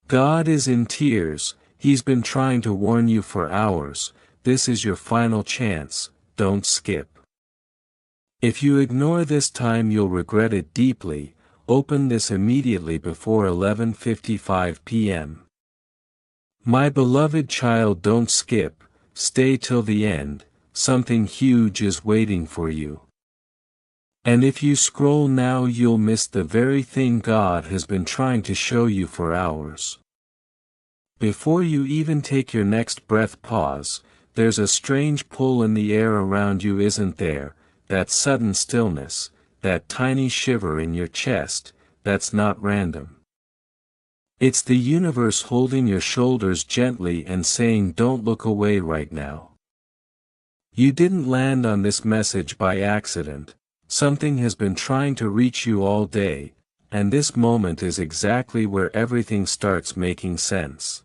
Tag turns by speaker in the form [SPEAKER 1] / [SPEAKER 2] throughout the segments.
[SPEAKER 1] God is in tears, He's been trying to warn you for hours. This is your final chance, don't skip. If you ignore this time you'll regret it deeply. Open this immediately before 11:55 p.m. My beloved child, don't skip, stay till the end, something huge is waiting for you. And if you scroll now you'll miss the very thing God has been trying to show you for hours. Before you even take your next breath, pause. There's a strange pull in the air around you, isn't there? That sudden stillness, that tiny shiver in your chest, that's not random. It's the universe holding your shoulders gently and saying, don't look away right now. You didn't land on this message by accident. Something has been trying to reach you all day, and this moment is exactly where everything starts making sense.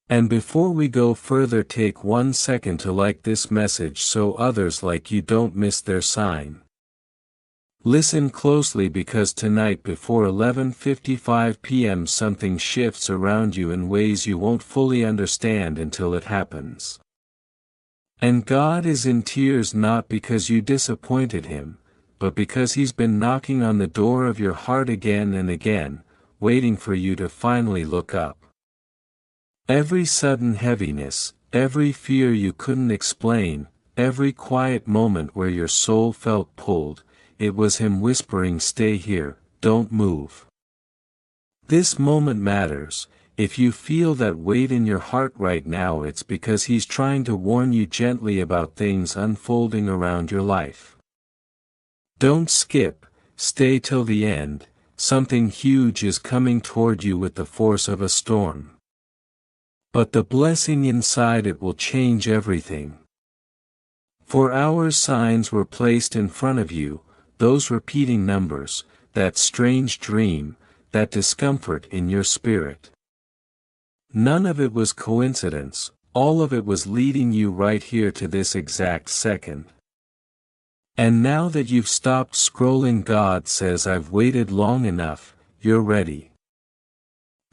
[SPEAKER 1] And before we go further, take 1 second to like this message so others like you don't miss their sign. Listen closely, because tonight before 11:55 p.m. something shifts around you in ways you won't fully understand until it happens. And God is in tears, not because you disappointed Him, but because He's been knocking on the door of your heart again and again, waiting for you to finally look up. Every sudden heaviness, every fear you couldn't explain, every quiet moment where your soul felt pulled, it was Him whispering, stay here, don't move. This moment matters. If you feel that weight in your heart right now, it's because He's trying to warn you gently about things unfolding around your life. Don't skip, stay till the end. Something huge is coming toward you with the force of a storm. But the blessing inside it will change everything. For hours signs were placed in front of you, those repeating numbers, that strange dream, that discomfort in your spirit. None of it was coincidence, all of it was leading you right here to this exact second. And now that you've stopped scrolling, God says, I've waited long enough, you're ready.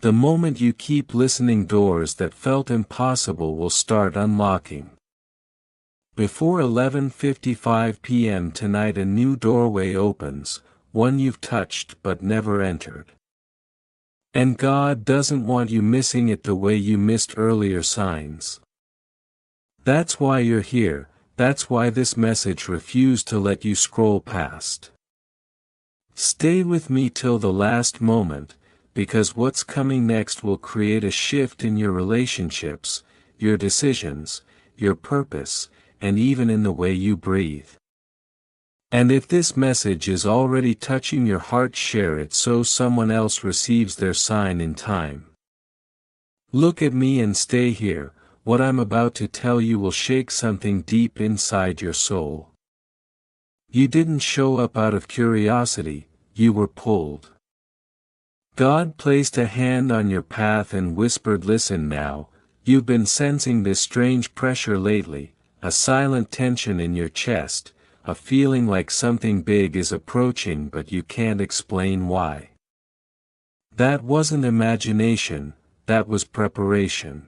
[SPEAKER 1] The moment you keep listening, doors that felt impossible will start unlocking. Before 11:55 p.m. tonight a new doorway opens, one you've touched but never entered. And God doesn't want you missing it the way you missed earlier signs. That's why you're here, that's why this message refused to let you scroll past. Stay with me till the last moment, because what's coming next will create a shift in your relationships, your decisions, your purpose, and even in the way you breathe. And if this message is already touching your heart, share it so someone else receives their sign in time. Look at me and stay here. What I'm about to tell you will shake something deep inside your soul. You didn't show up out of curiosity, you were pulled. God placed a hand on your path and whispered, listen now. You've been sensing this strange pressure lately, a silent tension in your chest, a feeling like something big is approaching but you can't explain why. That wasn't imagination, that was preparation.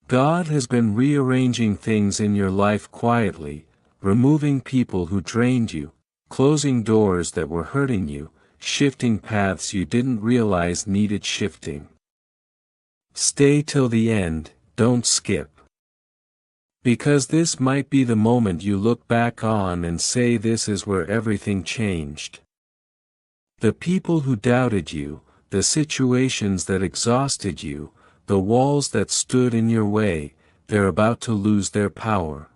[SPEAKER 1] God has been rearranging things in your life quietly, removing people who drained you, closing doors that were hurting you, shifting paths you didn't realize needed shifting. Stay till the end, don't skip. Because this might be the moment you look back on and say, this is where everything changed. The people who doubted you, the situations that exhausted you, the walls that stood in your way, they're about to lose their power.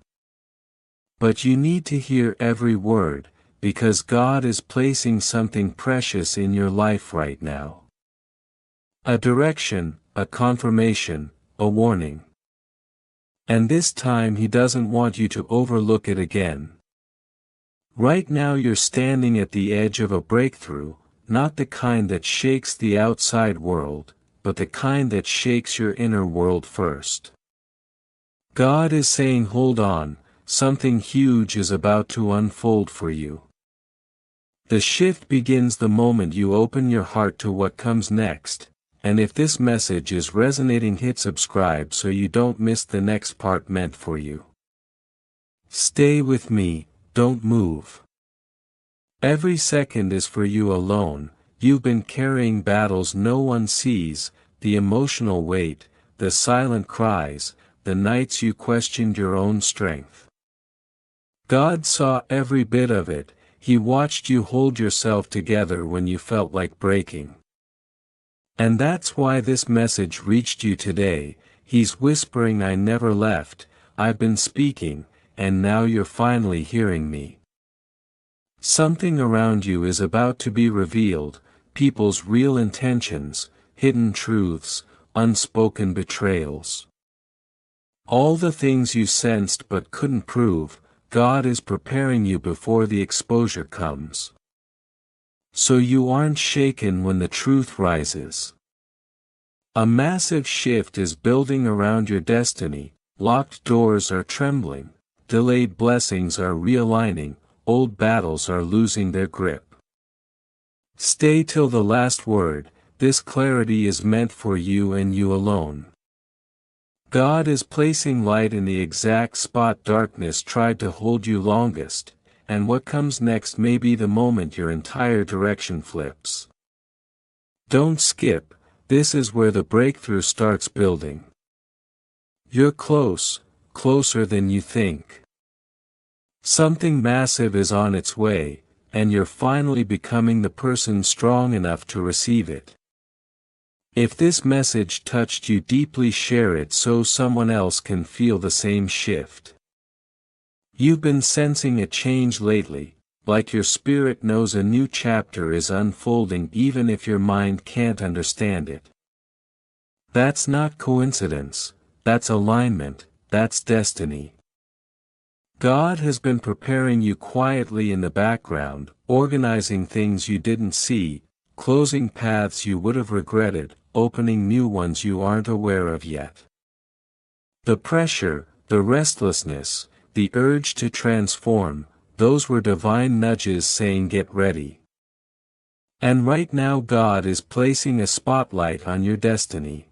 [SPEAKER 1] But you need to hear every word, because God is placing something precious in your life right now. A direction, a confirmation, a warning. And this time He doesn't want you to overlook it again. Right now you're standing at the edge of a breakthrough, not the kind that shakes the outside world, but the kind that shakes your inner world first. God is saying, hold on, something huge is about to unfold for you. The shift begins the moment you open your heart to what comes next, and if this message is resonating, hit subscribe so you don't miss the next part meant for you. Stay with me, don't move. Every second is for you alone. You've been carrying battles no one sees, the emotional weight, the silent cries, the nights you questioned your own strength. God saw every bit of it. He watched you hold yourself together when you felt like breaking. And that's why this message reached you today. He's whispering, I never left, I've been speaking, and now you're finally hearing me. Something around you is about to be revealed, people's real intentions, hidden truths, unspoken betrayals. All the things you sensed but couldn't prove, God is preparing you before the exposure comes. So you aren't shaken when the truth rises. A massive shift is building around your destiny, locked doors are trembling, delayed blessings are realigning, old battles are losing their grip. Stay till the last word, this clarity is meant for you and you alone. God is placing light in the exact spot darkness tried to hold you longest, and what comes next may be the moment your entire direction flips. Don't skip, this is where the breakthrough starts building. You're close, closer than you think. Something massive is on its way, and you're finally becoming the person strong enough to receive it. If this message touched you deeply, share it so someone else can feel the same shift. You've been sensing a change lately, like your spirit knows a new chapter is unfolding even if your mind can't understand it. That's not coincidence, that's alignment, that's destiny. God has been preparing you quietly in the background, organizing things you didn't see, closing paths you would have regretted, opening new ones you aren't aware of yet. The pressure, the restlessness, the urge to transform, those were divine nudges saying get ready. And right now God is placing a spotlight on your destiny.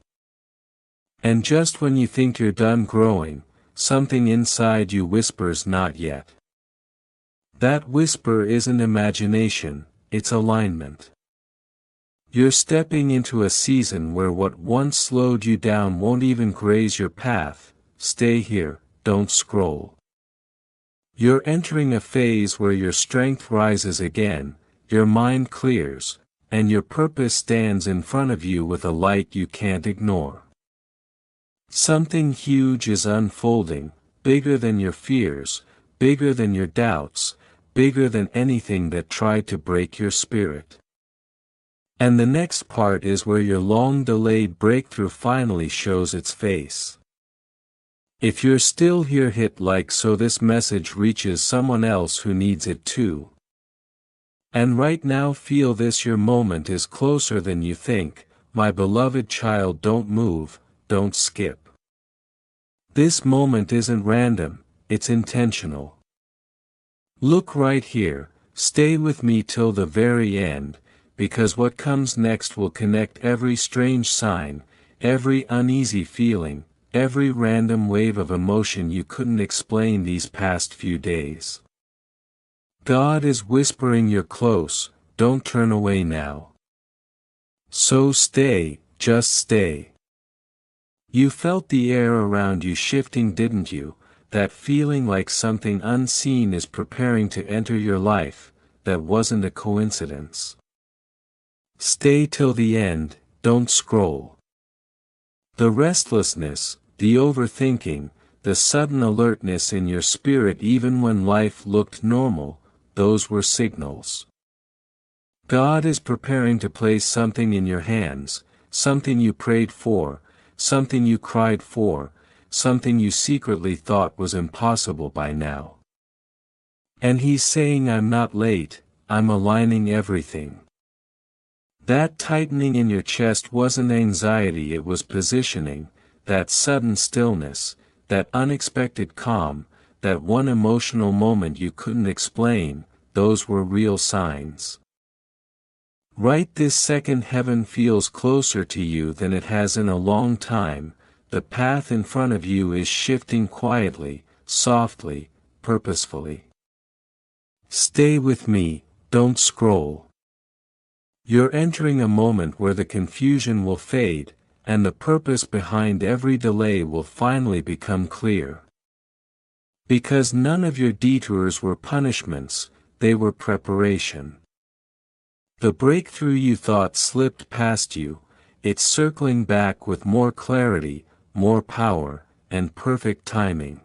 [SPEAKER 1] And just when you think you're done growing, something inside you whispers not yet. That whisper isn't imagination, it's alignment. You're stepping into a season where what once slowed you down won't even graze your path. Stay here, don't scroll. You're entering a phase where your strength rises again, your mind clears, and your purpose stands in front of you with a light you can't ignore. Something huge is unfolding, bigger than your fears, bigger than your doubts, bigger than anything that tried to break your spirit. And the next part is where your long-delayed breakthrough finally shows its face. If you're still here, hit like so this message reaches someone else who needs it too. And right now feel this, your moment is closer than you think, my beloved child, don't move, don't skip. This moment isn't random, it's intentional. Look right here, stay with me till the very end, because what comes next will connect every strange sign, every uneasy feeling, every random wave of emotion you couldn't explain these past few days. God is whispering you're close, don't turn away now. So stay, just stay. You felt the air around you shifting, didn't you? That feeling like something unseen is preparing to enter your life, that wasn't a coincidence. Stay till the end, don't scroll. The restlessness, the overthinking, the sudden alertness in your spirit even when life looked normal, those were signals. God is preparing to place something in your hands, something you prayed for, something you cried for, something you secretly thought was impossible by now. And He's saying, I'm not late, I'm aligning everything. That tightening in your chest wasn't anxiety, it was positioning, that sudden stillness, that unexpected calm, that one emotional moment you couldn't explain, those were real signs. Right this second heaven feels closer to you than it has in a long time. The path in front of you is shifting quietly, softly, purposefully. Stay with me, don't scroll. You're entering a moment where the confusion will fade, and the purpose behind every delay will finally become clear. Because none of your detours were punishments, they were preparation. The breakthrough you thought slipped past you, it's circling back with more clarity, more power, and perfect timing.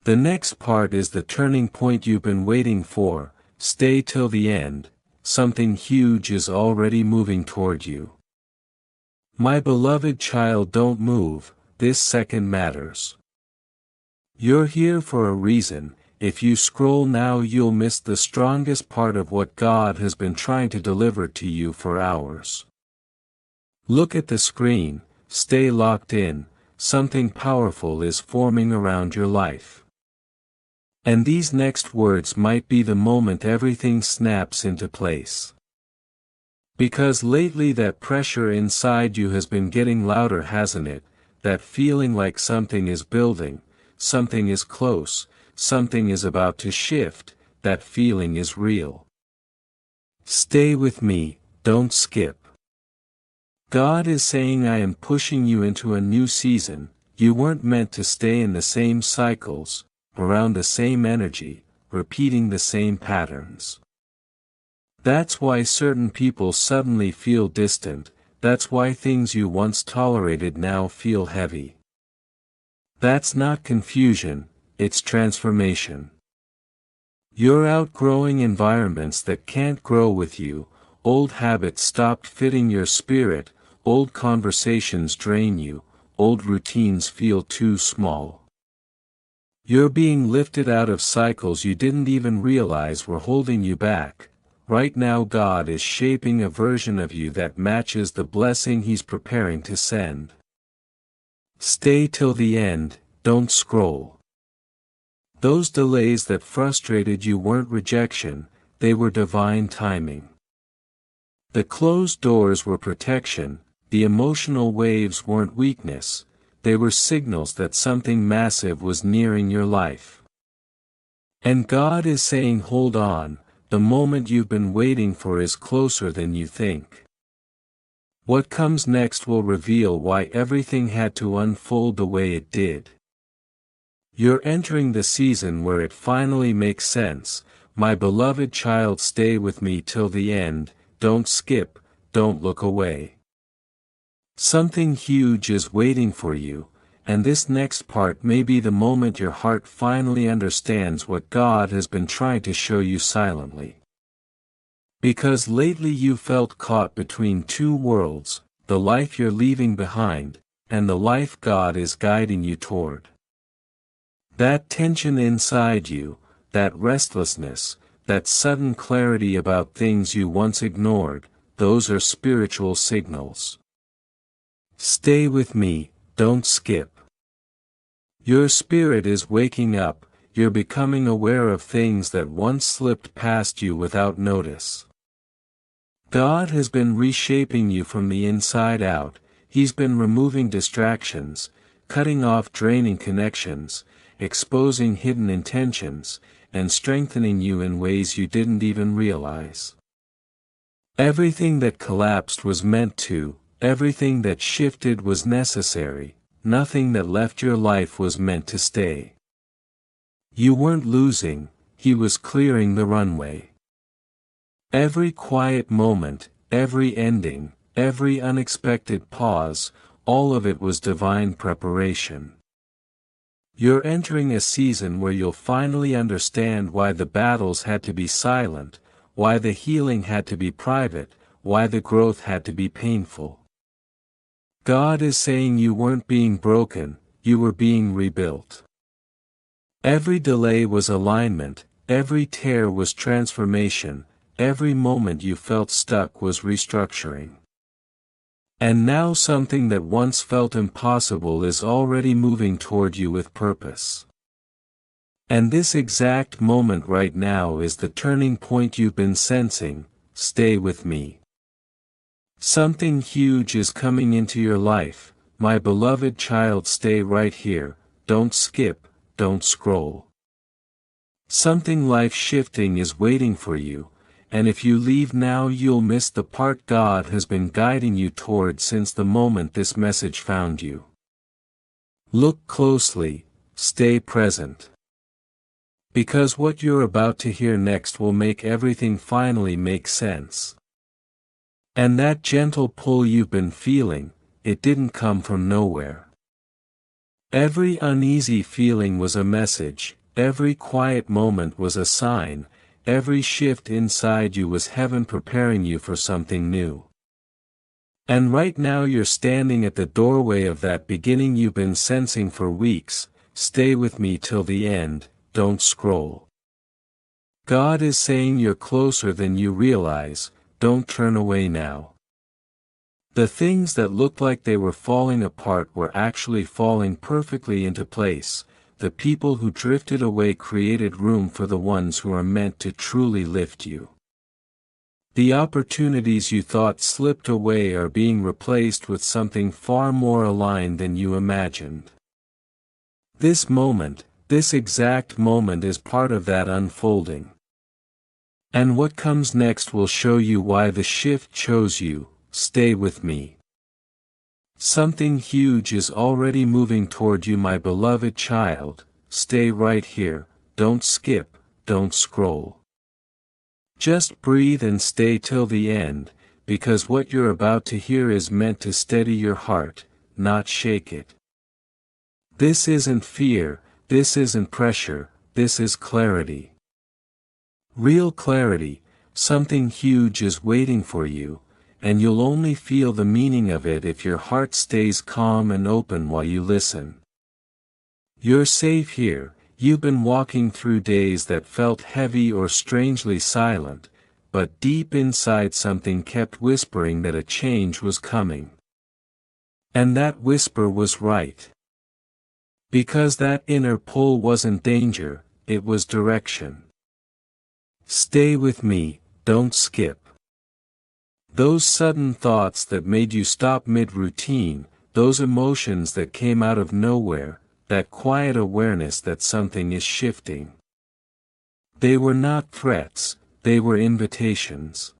[SPEAKER 1] The next part is the turning point you've been waiting for. Stay till the end, something huge is already moving toward you. My beloved child, don't move, this second matters. You're here for a reason. If you scroll now you'll miss the strongest part of what God has been trying to deliver to you for hours. Look at the screen, stay locked in, something powerful is forming around your life. And these next words might be the moment everything snaps into place. Because lately that pressure inside you has been getting louder, hasn't it? That feeling like something is building, something is close, something is about to shift, that feeling is real. Stay with me, don't skip. God is saying, I am pushing you into a new season. You weren't meant to stay in the same cycles, around the same energy, repeating the same patterns. That's why certain people suddenly feel distant, that's why things you once tolerated now feel heavy. That's not confusion, it's transformation. You're outgrowing environments that can't grow with you, old habits stopped fitting your spirit, old conversations drain you, old routines feel too small. You're being lifted out of cycles you didn't even realize were holding you back. Right now God is shaping a version of you that matches the blessing He's preparing to send. Stay till the end, don't scroll. Those delays that frustrated you weren't rejection, they were divine timing. The closed doors were protection, the emotional waves weren't weakness, they were signals that something massive was nearing your life. And God is saying, hold on, the moment you've been waiting for is closer than you think. What comes next will reveal why everything had to unfold the way it did. You're entering the season where it finally makes sense. My beloved child, stay with me till the end, don't skip, don't look away. Something huge is waiting for you, and this next part may be the moment your heart finally understands what God has been trying to show you silently. Because lately you felt caught between two worlds, the life you're leaving behind, and the life God is guiding you toward. That tension inside you, that restlessness, that sudden clarity about things you once ignored, those are spiritual signals. Stay with me, don't skip. Your spirit is waking up, you're becoming aware of things that once slipped past you without notice. God has been reshaping you from the inside out. He's been removing distractions, cutting off draining connections, exposing hidden intentions, and strengthening you in ways you didn't even realize. Everything that collapsed was meant to, everything that shifted was necessary, nothing that left your life was meant to stay. You weren't losing, He was clearing the runway. Every quiet moment, every ending, every unexpected pause, all of it was divine preparation. You're entering a season where you'll finally understand why the battles had to be silent, why the healing had to be private, why the growth had to be painful. God is saying you weren't being broken, you were being rebuilt. Every delay was alignment, every tear was transformation, every moment you felt stuck was restructuring. And now something that once felt impossible is already moving toward you with purpose. And this exact moment right now is the turning point you've been sensing, stay with me. Something huge is coming into your life, my beloved child, stay right here, don't skip, don't scroll. Something life-shifting is waiting for you, and if you leave now you'll miss the part God has been guiding you toward since the moment this message found you. Look closely, stay present. Because what you're about to hear next will make everything finally make sense. And that gentle pull you've been feeling, it didn't come from nowhere. Every uneasy feeling was a message, every quiet moment was a sign, every shift inside you was heaven preparing you for something new. And right now you're standing at the doorway of that beginning you've been sensing for weeks. Stay with me till the end, don't scroll. God is saying you're closer than you realize, don't turn away now. The things that looked like they were falling apart were actually falling perfectly into place. The people who drifted away created room for the ones who are meant to truly lift you. The opportunities you thought slipped away are being replaced with something far more aligned than you imagined. This moment, this exact moment is part of that unfolding. And what comes next will show you why the shift chose you. Stay with me. Something huge is already moving toward you, my beloved child. Stay right here, don't skip, don't scroll. Just breathe and stay till the end, because what you're about to hear is meant to steady your heart, not shake it. This isn't fear, this isn't pressure, this is clarity. Real clarity, something huge is waiting for you, and you'll only feel the meaning of it if your heart stays calm and open while you listen. You're safe here. You've been walking through days that felt heavy or strangely silent, but deep inside something kept whispering that a change was coming. And that whisper was right. Because that inner pull wasn't danger, it was direction. Stay with me, don't skip. Those sudden thoughts that made you stop mid-routine, those emotions that came out of nowhere, that quiet awareness that something is shifting. They were not threats, they were invitations.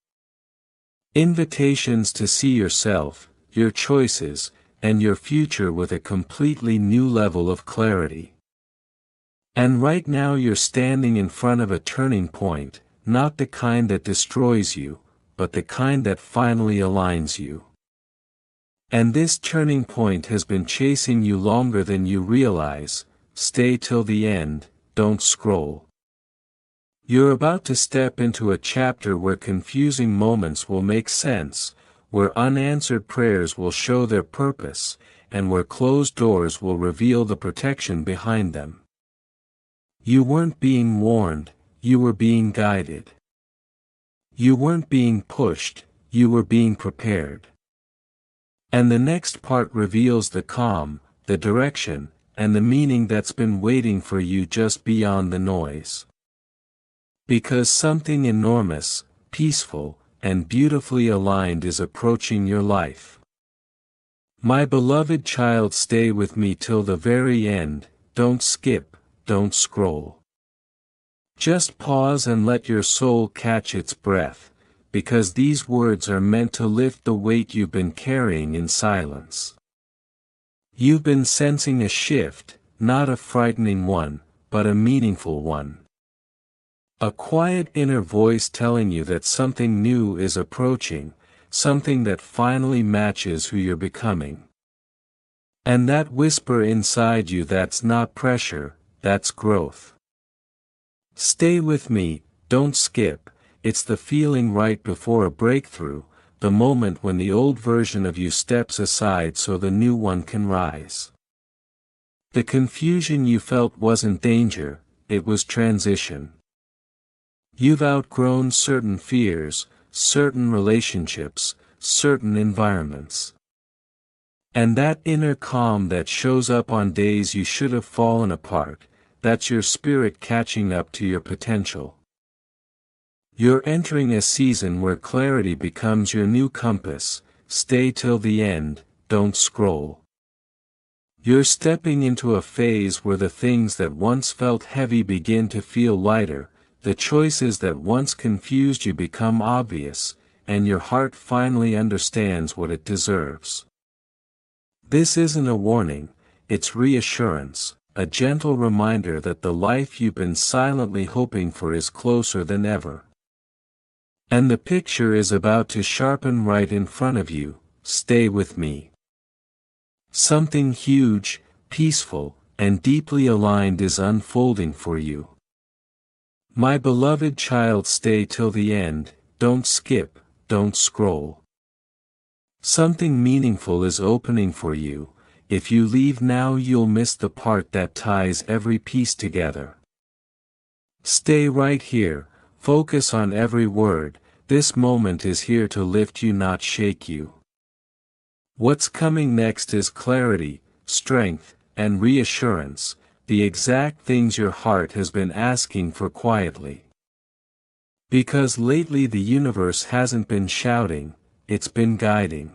[SPEAKER 1] Invitations to see yourself, your choices, and your future with a completely new level of clarity. And right now you're standing in front of a turning point, not the kind that destroys you, but the kind that finally aligns you. And this turning point has been chasing you longer than you realize. Stay till the end, don't scroll. You're about to step into a chapter where confusing moments will make sense, where unanswered prayers will show their purpose, and where closed doors will reveal the protection behind them. You weren't being warned, you were being guided. You weren't being pushed, you were being prepared. And the next part reveals the calm, the direction, and the meaning that's been waiting for you just beyond the noise. Because something enormous, peaceful, and beautifully aligned is approaching your life. My beloved child, stay with me till the very end, don't skip, don't scroll. Just pause and let your soul catch its breath, because these words are meant to lift the weight you've been carrying in silence. You've been sensing a shift, not a frightening one, but a meaningful one. A quiet inner voice telling you that something new is approaching, something that finally matches who you're becoming. And that whisper inside you, that's not pressure, that's growth. Stay with me, don't skip. It's the feeling right before a breakthrough, the moment when the old version of you steps aside so the new one can rise. The confusion you felt wasn't danger, it was transition. You've outgrown certain fears, certain relationships, certain environments. And that inner calm that shows up on days you should have fallen apart, that's your spirit catching up to your potential. You're entering a season where clarity becomes your new compass. Stay till the end, don't scroll. You're stepping into a phase where the things that once felt heavy begin to feel lighter, the choices that once confused you become obvious, and your heart finally understands what it deserves. This isn't a warning, it's reassurance, a gentle reminder that the life you've been silently hoping for is closer than ever. And the picture is about to sharpen right in front of you. Stay with me. Something huge, peaceful, and deeply aligned is unfolding for you. My beloved child, stay till the end, don't skip, don't scroll. Something meaningful is opening for you. If you leave now, you'll miss the part that ties every piece together. Stay right here, focus on every word. This moment is here to lift you, not shake you. What's coming next is clarity, strength, and reassurance, the exact things your heart has been asking for quietly. Because lately the universe hasn't been shouting, it's been guiding.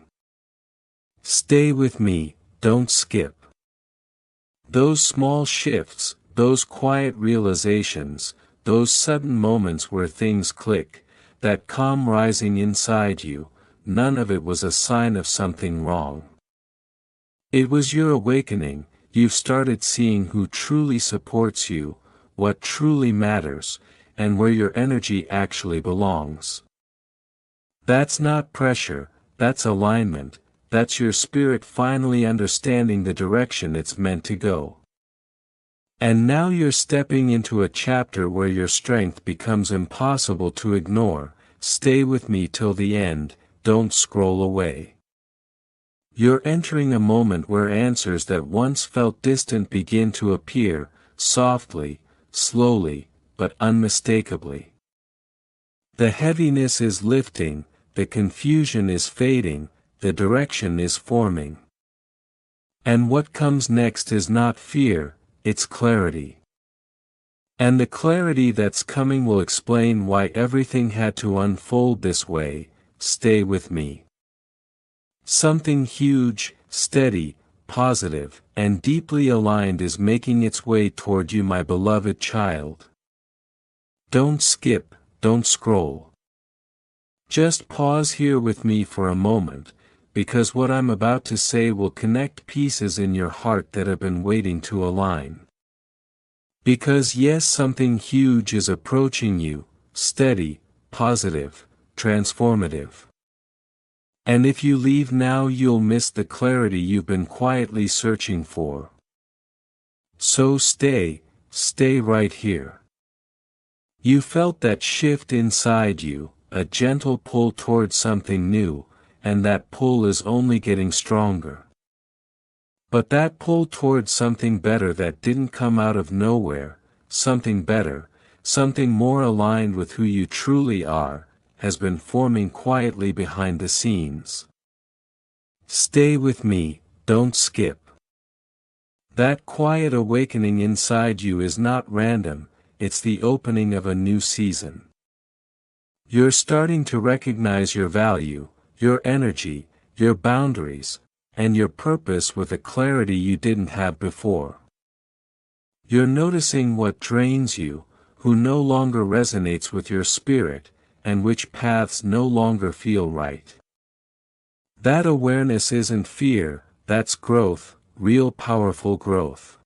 [SPEAKER 1] Stay with me, don't skip. Those small shifts, those quiet realizations, those sudden moments where things click, that calm rising inside you, none of it was a sign of something wrong. It was your awakening. You've started seeing who truly supports you, what truly matters, and where your energy actually belongs. That's not pressure, that's alignment, that's your spirit finally understanding the direction it's meant to go. And now you're stepping into a chapter where your strength becomes impossible to ignore. Stay with me till the end, don't scroll away. You're entering a moment where answers that once felt distant begin to appear, softly, slowly, but unmistakably. The heaviness is lifting, the confusion is fading, the direction is forming. And what comes next is not fear, it's clarity. And the clarity that's coming will explain why everything had to unfold this way. Stay with me. Something huge, steady, positive, and deeply aligned is making its way toward you, my beloved child. Don't skip, don't scroll. Just pause here with me for a moment, because what I'm about to say will connect pieces in your heart that have been waiting to align. Because yes, something huge is approaching you, steady, positive, transformative. And if you leave now, you'll miss the clarity you've been quietly searching for. So stay right here. You felt that shift inside you, a gentle pull towards something new, and that pull is only getting stronger. But that pull towards something better that didn't come out of nowhere, something better, something more aligned with who you truly are, has been forming quietly behind the scenes. Stay with me, don't skip. That quiet awakening inside you is not random, it's the opening of a new season. You're starting to recognize your value, your energy, your boundaries, and your purpose with a clarity you didn't have before. You're noticing what drains you, who no longer resonates with your spirit, and which paths no longer feel right. That awareness isn't fear, that's growth, real powerful growth.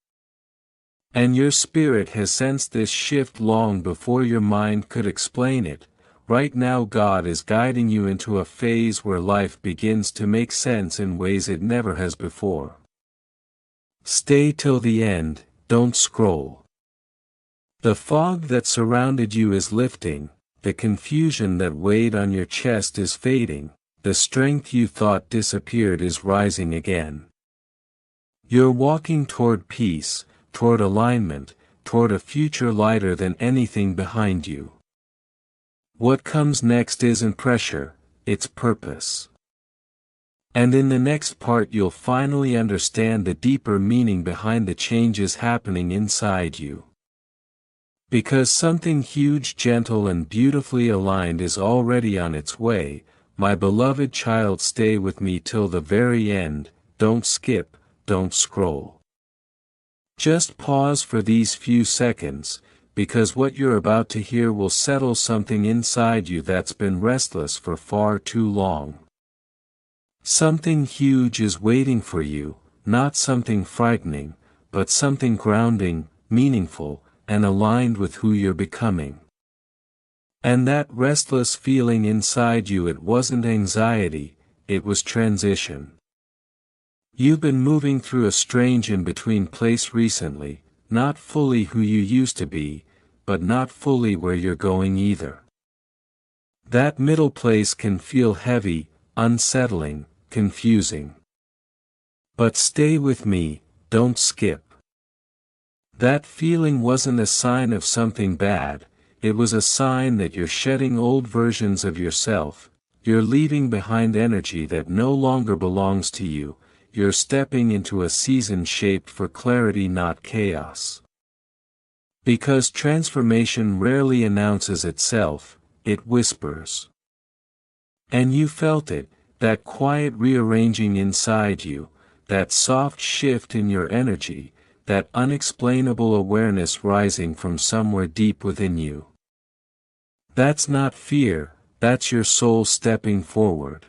[SPEAKER 1] And your spirit has sensed this shift long before your mind could explain it. Right now God is guiding you into a phase where life begins to make sense in ways it never has before. Stay till the end, don't scroll. The fog that surrounded you is lifting, the confusion that weighed on your chest is fading, the strength you thought disappeared is rising again. You're walking toward peace, toward alignment, toward a future lighter than anything behind you. What comes next isn't pressure, it's purpose. And in the next part you'll finally understand the deeper meaning behind the changes happening inside you. Because something huge, gentle and beautifully aligned is already on its way. My beloved child, stay with me till the very end, don't skip, don't scroll. Just pause for these few seconds, because what you're about to hear will settle something inside you that's been restless for far too long. Something huge is waiting for you, not something frightening, but something grounding, meaningful, and aligned with who you're becoming. And that restless feeling inside you, it wasn't anxiety, it was transition. You've been moving through a strange in-between place recently, not fully who you used to be, but not fully where you're going either. That middle place can feel heavy, unsettling, confusing. But stay with me, don't skip. That feeling wasn't a sign of something bad, it was a sign that you're shedding old versions of yourself, you're leaving behind energy that no longer belongs to you, you're stepping into a season shaped for clarity, not chaos. Because transformation rarely announces itself, it whispers. And you felt it, that quiet rearranging inside you, that soft shift in your energy, that unexplainable awareness rising from somewhere deep within you. That's not fear, that's your soul stepping forward.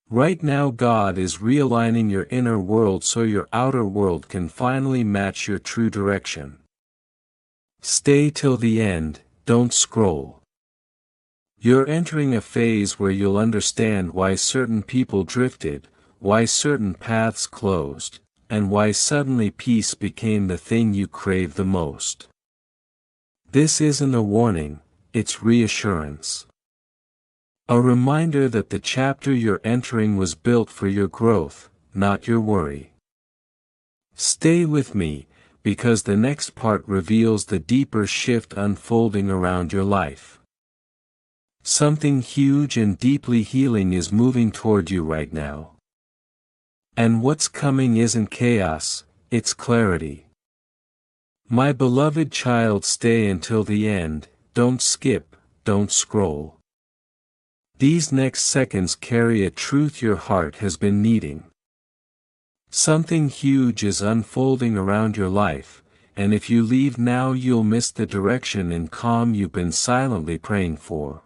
[SPEAKER 1] Right now God is realigning your inner world so your outer world can finally match your true direction. Stay till the end, don't scroll. You're entering a phase where you'll understand why certain people drifted, why certain paths closed, and why suddenly peace became the thing you crave the most. This isn't a warning, it's reassurance. A reminder that the chapter you're entering was built for your growth, not your worry. Stay with me, because the next part reveals the deeper shift unfolding around your life. Something huge and deeply healing is moving toward you right now. And what's coming isn't chaos, it's clarity. My beloved child, stay until the end, don't skip, don't scroll. These next seconds carry a truth your heart has been needing. Something huge is unfolding around your life, and if you leave now you'll miss the direction and calm you've been silently praying for.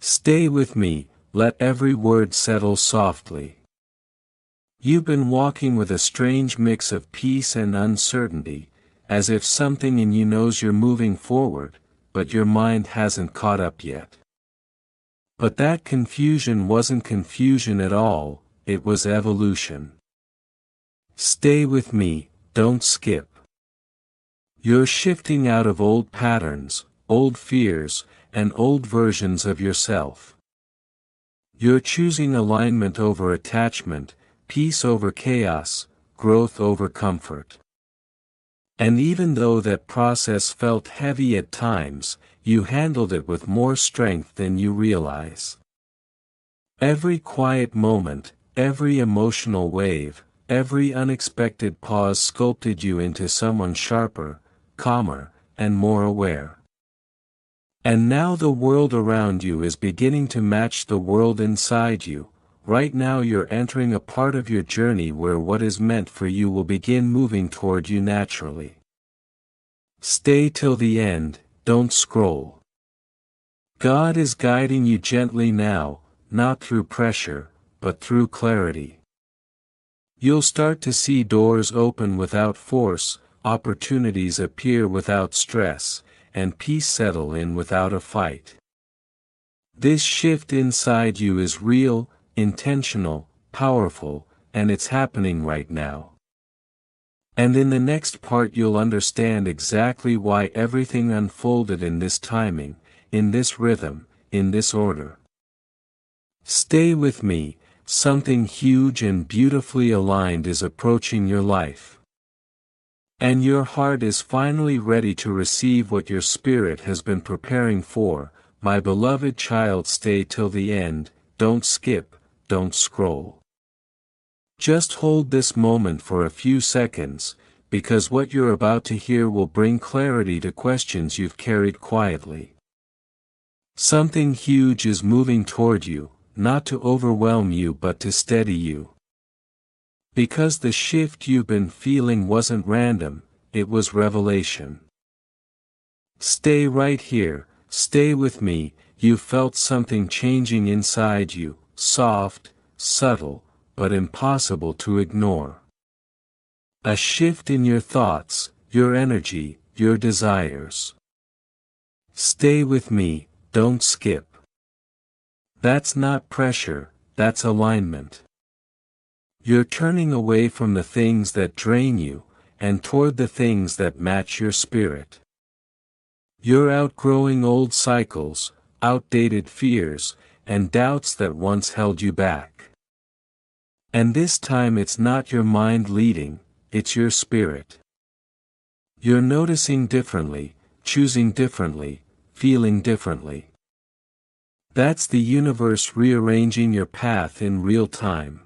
[SPEAKER 1] Stay with me, let every word settle softly. You've been walking with a strange mix of peace and uncertainty, as if something in you knows you're moving forward, but your mind hasn't caught up yet. But that confusion wasn't confusion at all, it was evolution. Stay with me, don't skip. You're shifting out of old patterns, old fears, and old versions of yourself. You're choosing alignment over attachment, peace over chaos, growth over comfort. And even though that process felt heavy at times, you handled it with more strength than you realize. Every quiet moment, every emotional wave, every unexpected pause sculpted you into someone sharper, calmer, and more aware. And now the world around you is beginning to match the world inside you. Right now you're entering a part of your journey where what is meant for you will begin moving toward you naturally. Stay till the end, don't scroll. God is guiding you gently now, not through pressure, but through clarity. You'll start to see doors open without force, opportunities appear without stress, and peace settle in without a fight. This shift inside you is real, intentional, powerful, and it's happening right now. And in the next part you'll understand exactly why everything unfolded in this timing, in this rhythm, in this order. Stay with me, something huge and beautifully aligned is approaching your life. And your heart is finally ready to receive what your spirit has been preparing for. My beloved child, stay till the end, don't skip, don't scroll. Just hold this moment for a few seconds, because what you're about to hear will bring clarity to questions you've carried quietly. Something huge is moving toward you, not to overwhelm you but to steady you. Because the shift you've been feeling wasn't random, it was revelation. Stay right here, stay with me. You felt something changing inside you, soft, subtle, but impossible to ignore. A shift in your thoughts, your energy, your desires. Stay with me, don't skip. That's not pressure, that's alignment. You're turning away from the things that drain you, and toward the things that match your spirit. You're outgrowing old cycles, outdated fears, and doubts that once held you back. And this time it's not your mind leading, it's your spirit. You're noticing differently, choosing differently, feeling differently. That's the universe rearranging your path in real time.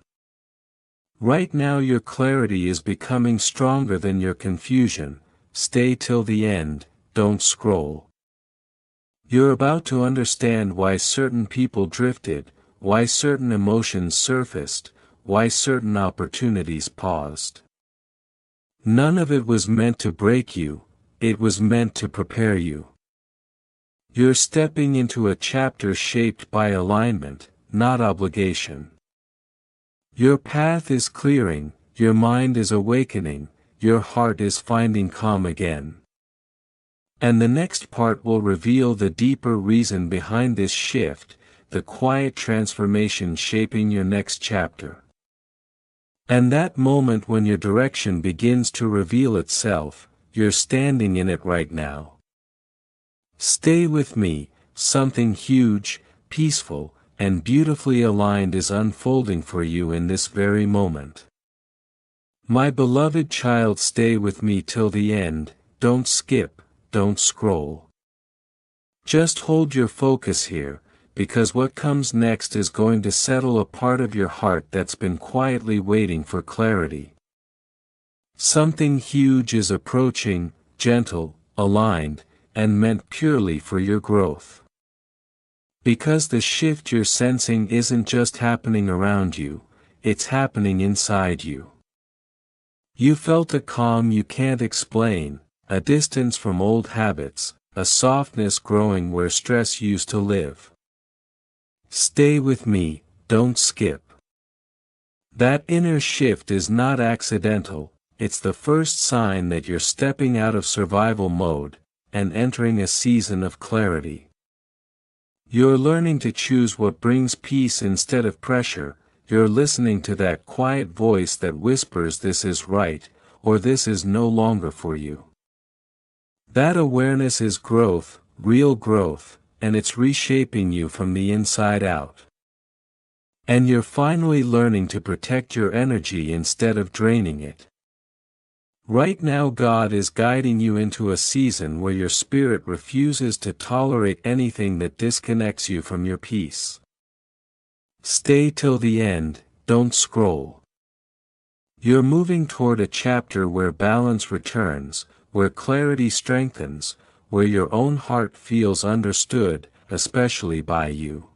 [SPEAKER 1] Right now your clarity is becoming stronger than your confusion. Stay till the end, don't scroll. You're about to understand why certain people drifted, why certain emotions surfaced, why certain opportunities paused. None of it was meant to break you, it was meant to prepare you. You're stepping into a chapter shaped by alignment, not obligation. Your path is clearing, your mind is awakening, your heart is finding calm again. And the next part will reveal the deeper reason behind this shift, the quiet transformation shaping your next chapter. And that moment when your direction begins to reveal itself, you're standing in it right now. Stay with me, something huge, peaceful, and beautifully aligned is unfolding for you in this very moment. My beloved child, stay with me till the end, don't skip, don't scroll. Just hold your focus here, because what comes next is going to settle a part of your heart that's been quietly waiting for clarity. Something huge is approaching, gentle, aligned, and meant purely for your growth. Because the shift you're sensing isn't just happening around you, it's happening inside you. You felt a calm you can't explain, a distance from old habits, a softness growing where stress used to live. Stay with me, don't skip. That inner shift is not accidental, it's the first sign that you're stepping out of survival mode, and entering a season of clarity. You're learning to choose what brings peace instead of pressure. You're listening to that quiet voice that whispers this is right, or this is no longer for you. That awareness is growth, real growth, and it's reshaping you from the inside out. And you're finally learning to protect your energy instead of draining it. Right now God is guiding you into a season where your spirit refuses to tolerate anything that disconnects you from your peace. Stay till the end, don't scroll. You're moving toward a chapter where balance returns, where clarity strengthens, where your own heart feels understood, especially by you.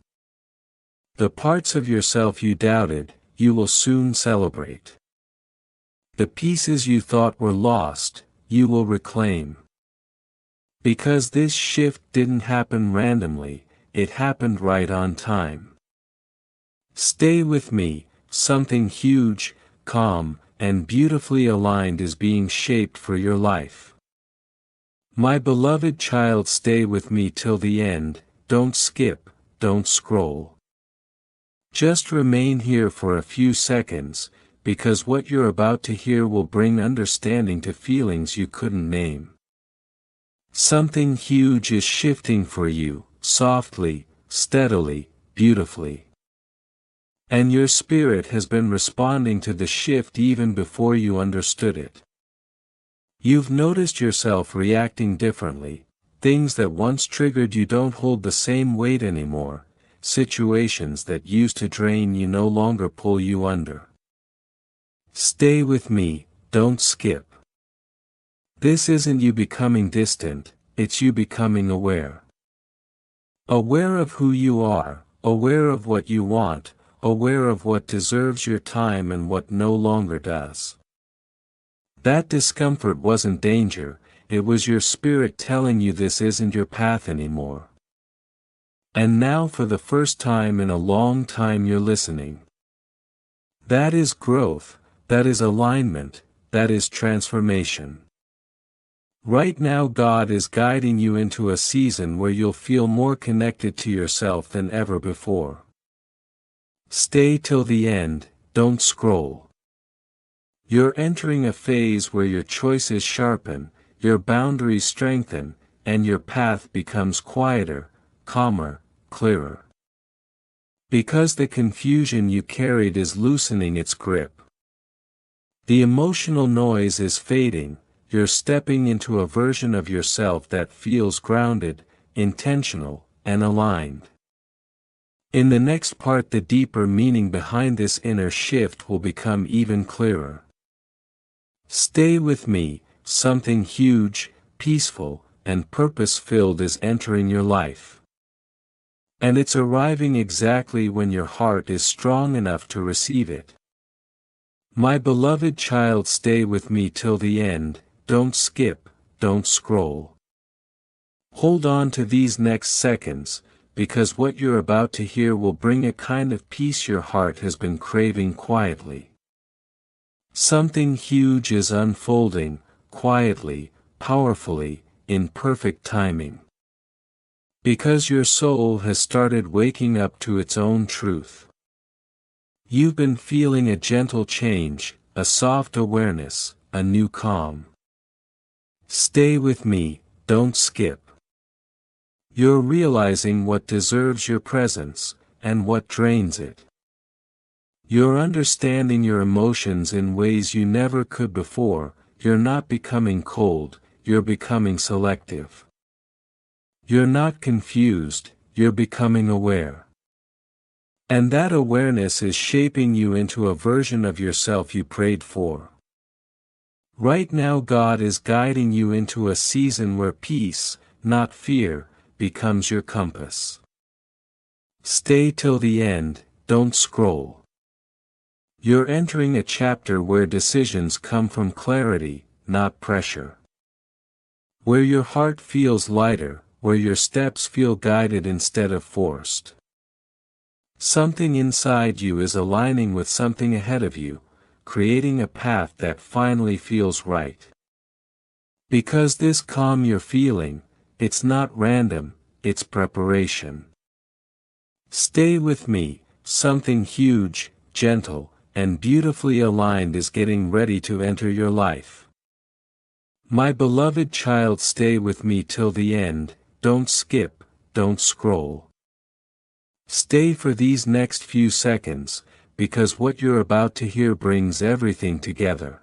[SPEAKER 1] The parts of yourself you doubted, you will soon celebrate. The pieces you thought were lost, you will reclaim. Because this shift didn't happen randomly, it happened right on time. Stay with me, something huge, calm, and beautifully aligned is being shaped for your life. My beloved child, stay with me till the end, don't skip, don't scroll. Just remain here for a few seconds, because what you're about to hear will bring understanding to feelings you couldn't name. Something huge is shifting for you, softly, steadily, beautifully. And your spirit has been responding to the shift even before you understood it. You've noticed yourself reacting differently, things that once triggered you don't hold the same weight anymore, situations that used to drain you no longer pull you under. Stay with me, don't skip. This isn't you becoming distant, it's you becoming aware. Aware of who you are, aware of what you want, aware of what deserves your time and what no longer does. That discomfort wasn't danger, it was your spirit telling you this isn't your path anymore. And now for the first time in a long time you're listening. That is growth, that is alignment, that is transformation. Right now God is guiding you into a season where you'll feel more connected to yourself than ever before. Stay till the end, don't scroll. You're entering a phase where your choices sharpen, your boundaries strengthen, and your path becomes quieter, calmer, clearer. Because the confusion you carried is loosening its grip. The emotional noise is fading, you're stepping into a version of yourself that feels grounded, intentional, and aligned. In the next part, the deeper meaning behind this inner shift will become even clearer. Stay with me, something huge, peaceful, and purpose-filled is entering your life. And it's arriving exactly when your heart is strong enough to receive it. My beloved child, stay with me till the end, don't skip, don't scroll. Hold on to these next seconds, because what you're about to hear will bring a kind of peace your heart has been craving quietly. Something huge is unfolding, quietly, powerfully, in perfect timing. Because your soul has started waking up to its own truth. You've been feeling a gentle change, a soft awareness, a new calm. Stay with me, don't skip. You're realizing what deserves your presence, and what drains it. You're understanding your emotions in ways you never could before, you're not becoming cold, you're becoming selective. You're not confused, you're becoming aware. And that awareness is shaping you into a version of yourself you prayed for. Right now God is guiding you into a season where peace, not fear, becomes your compass. Stay till the end, don't scroll. You're entering a chapter where decisions come from clarity, not pressure. Where your heart feels lighter, where your steps feel guided instead of forced. Something inside you is aligning with something ahead of you, creating a path that finally feels right. Because this calm you're feeling, it's not random, it's preparation. Stay with me, something huge, gentle, and beautifully aligned is getting ready to enter your life. My beloved child, stay with me till the end, don't skip, don't scroll. Stay for these next few seconds, because what you're about to hear brings everything together.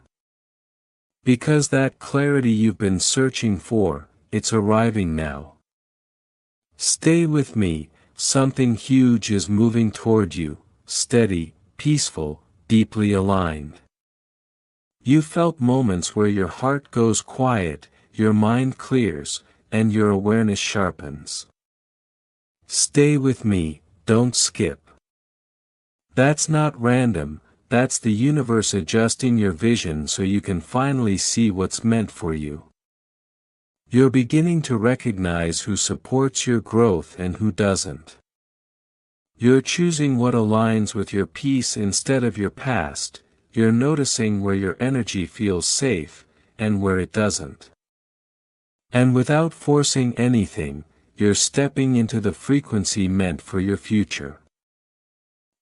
[SPEAKER 1] Because that clarity you've been searching for, it's arriving now. Stay with me, something huge is moving toward you, steady, peaceful, deeply aligned. You felt moments where your heart goes quiet, your mind clears, and your awareness sharpens. Stay with me, don't skip. That's not random, that's the universe adjusting your vision so you can finally see what's meant for you. You're beginning to recognize who supports your growth and who doesn't. You're choosing what aligns with your peace instead of your past, you're noticing where your energy feels safe, and where it doesn't. And without forcing anything, you're stepping into the frequency meant for your future.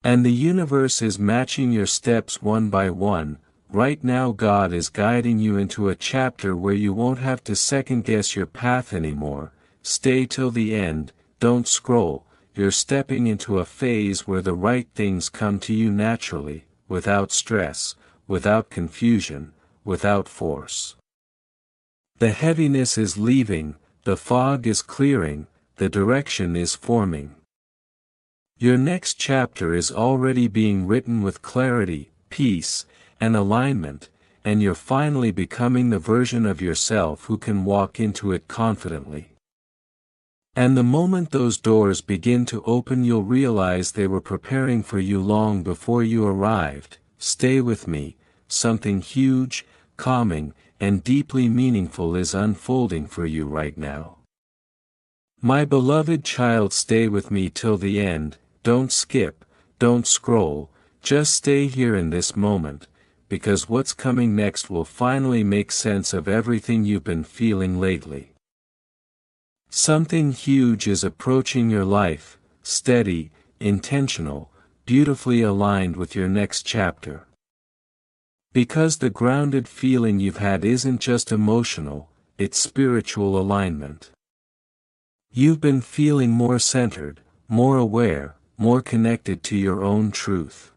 [SPEAKER 1] And the universe is matching your steps one by one. Right now God is guiding you into a chapter where you won't have to second-guess your path anymore. Stay till the end, don't scroll. You're stepping into a phase where the right things come to you naturally, without stress, without confusion, without force. The heaviness is leaving, the fog is clearing, the direction is forming. Your next chapter is already being written with clarity, peace, and alignment, and you're finally becoming the version of yourself who can walk into it confidently. And the moment those doors begin to open, you'll realize they were preparing for you long before you arrived. Stay with me, something huge, calming, and deeply meaningful is unfolding for you right now. My beloved child, stay with me till the end. Don't skip, don't scroll, just stay here in this moment, because what's coming next will finally make sense of everything you've been feeling lately. Something huge is approaching your life, steady, intentional, beautifully aligned with your next chapter. Because the grounded feeling you've had isn't just emotional, it's spiritual alignment. You've been feeling more centered, more aware, more connected to your own truth.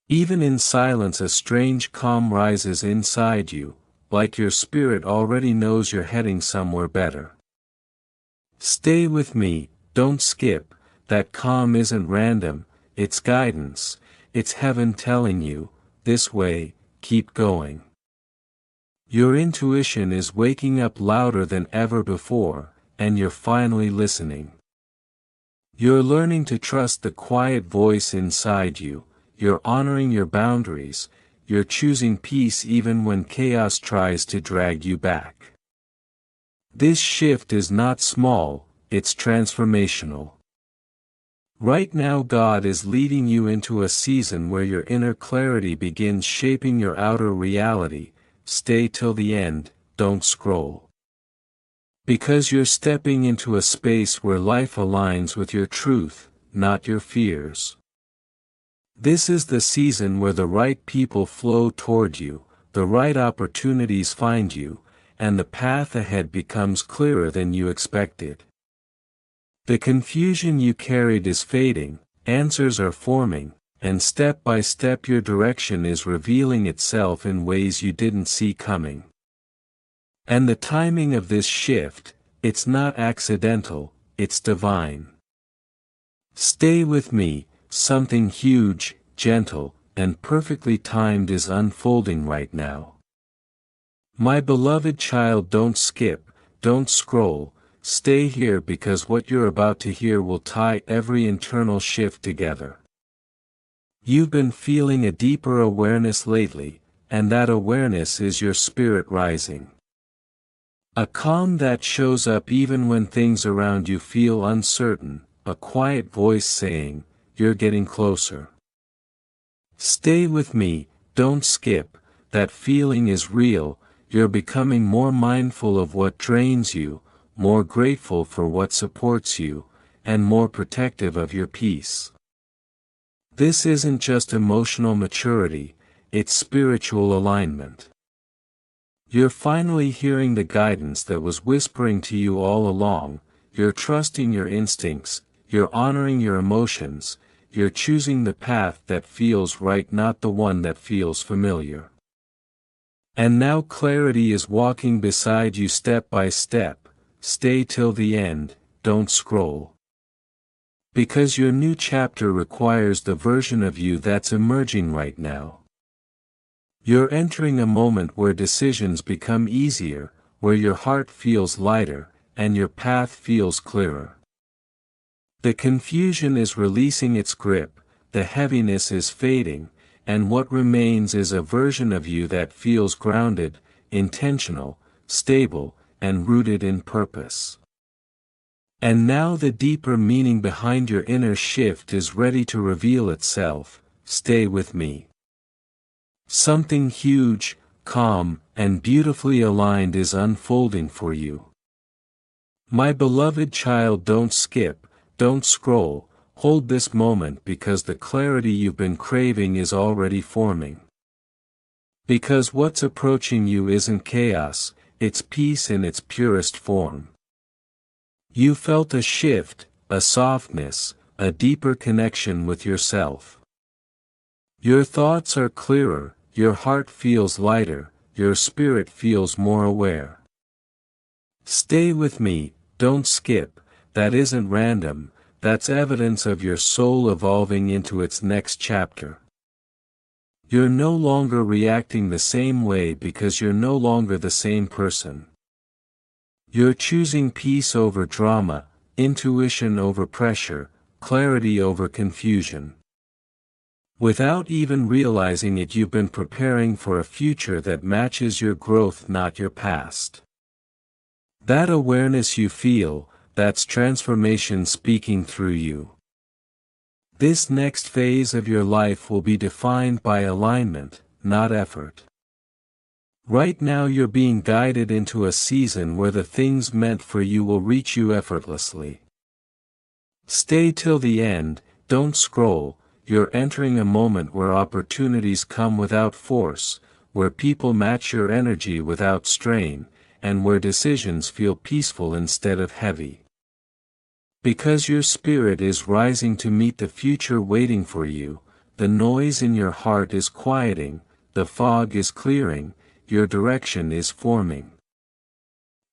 [SPEAKER 1] Even in silence, a strange calm rises inside you, like your spirit already knows you're heading somewhere better. Stay with me, don't skip. That calm isn't random, it's guidance, it's heaven telling you, this way, keep going. Your intuition is waking up louder than ever before, and you're finally listening. You're learning to trust the quiet voice inside you, you're honoring your boundaries, you're choosing peace even when chaos tries to drag you back. This shift is not small, it's transformational. Right now God is leading you into a season where your inner clarity begins shaping your outer reality. Stay till the end, don't scroll. Because you're stepping into a space where life aligns with your truth, not your fears. This is the season where the right people flow toward you, the right opportunities find you, and the path ahead becomes clearer than you expected. The confusion you carried is fading, answers are forming, and step by step your direction is revealing itself in ways you didn't see coming. And the timing of this shift, it's not accidental, it's divine. Stay with me, something huge, gentle, and perfectly timed is unfolding right now. My beloved child, don't skip, don't scroll, stay here, because what you're about to hear will tie every internal shift together. You've been feeling a deeper awareness lately, and that awareness is your spirit rising. A calm that shows up even when things around you feel uncertain, a quiet voice saying, "You're getting closer." Stay with me, don't skip, that feeling is real, you're becoming more mindful of what drains you, more grateful for what supports you, and more protective of your peace. This isn't just emotional maturity, it's spiritual alignment. You're finally hearing the guidance that was whispering to you all along, you're trusting your instincts, you're honoring your emotions, you're choosing the path that feels right, not the one that feels familiar. And now clarity is walking beside you step by step. Stay till the end, don't scroll. Because your new chapter requires the version of you that's emerging right now. You're entering a moment where decisions become easier, where your heart feels lighter, and your path feels clearer. The confusion is releasing its grip, the heaviness is fading, and what remains is a version of you that feels grounded, intentional, stable, and rooted in purpose. And now the deeper meaning behind your inner shift is ready to reveal itself. Stay with me. Something huge, calm, and beautifully aligned is unfolding for you. My beloved child, don't skip, don't scroll, hold this moment, because the clarity you've been craving is already forming. Because what's approaching you isn't chaos, it's peace in its purest form. You felt a shift, a softness, a deeper connection with yourself. Your thoughts are clearer, your heart feels lighter, your spirit feels more aware. Stay with me, don't skip, that isn't random, that's evidence of your soul evolving into its next chapter. You're no longer reacting the same way because you're no longer the same person. You're choosing peace over drama, intuition over pressure, clarity over confusion. Without even realizing it, you've been preparing for a future that matches your growth, not your past. That awareness you feel, that's transformation speaking through you. This next phase of your life will be defined by alignment, not effort. Right now you're being guided into a season where the things meant for you will reach you effortlessly. Stay till the end, don't scroll. You're entering a moment where opportunities come without force, where people match your energy without strain, and where decisions feel peaceful instead of heavy. Because your spirit is rising to meet the future waiting for you, the noise in your heart is quieting, the fog is clearing, your direction is forming.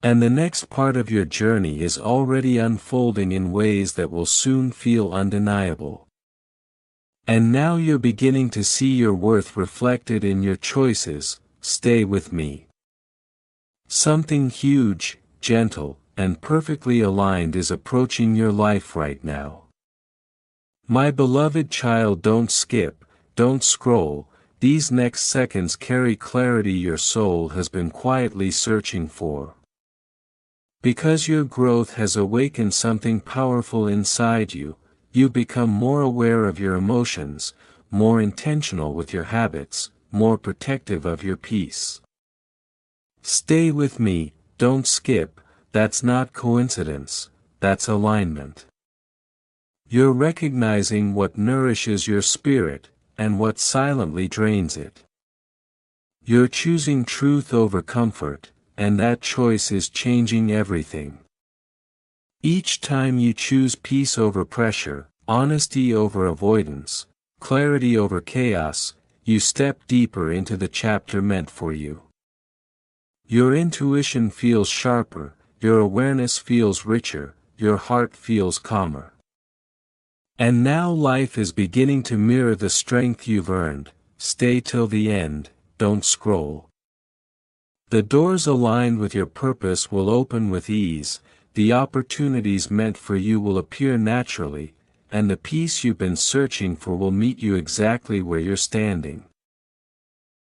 [SPEAKER 1] And the next part of your journey is already unfolding in ways that will soon feel undeniable. And now you're beginning to see your worth reflected in your choices. Stay with me. Something huge, gentle, and perfectly aligned is approaching your life right now. My beloved child, don't skip, don't scroll. These next seconds carry clarity your soul has been quietly searching for. Because your growth has awakened something powerful inside you, you become more aware of your emotions, more intentional with your habits, more protective of your peace. Stay with me, don't skip. That's not coincidence, that's alignment. You're recognizing what nourishes your spirit, and what silently drains it. You're choosing truth over comfort, and that choice is changing everything. Each time you choose peace over pressure, honesty over avoidance, clarity over chaos, you step deeper into the chapter meant for you. Your intuition feels sharper, your awareness feels richer, your heart feels calmer. And now life is beginning to mirror the strength you've earned. Stay till the end, don't scroll. The doors aligned with your purpose will open with ease, the opportunities meant for you will appear naturally, and the peace you've been searching for will meet you exactly where you're standing.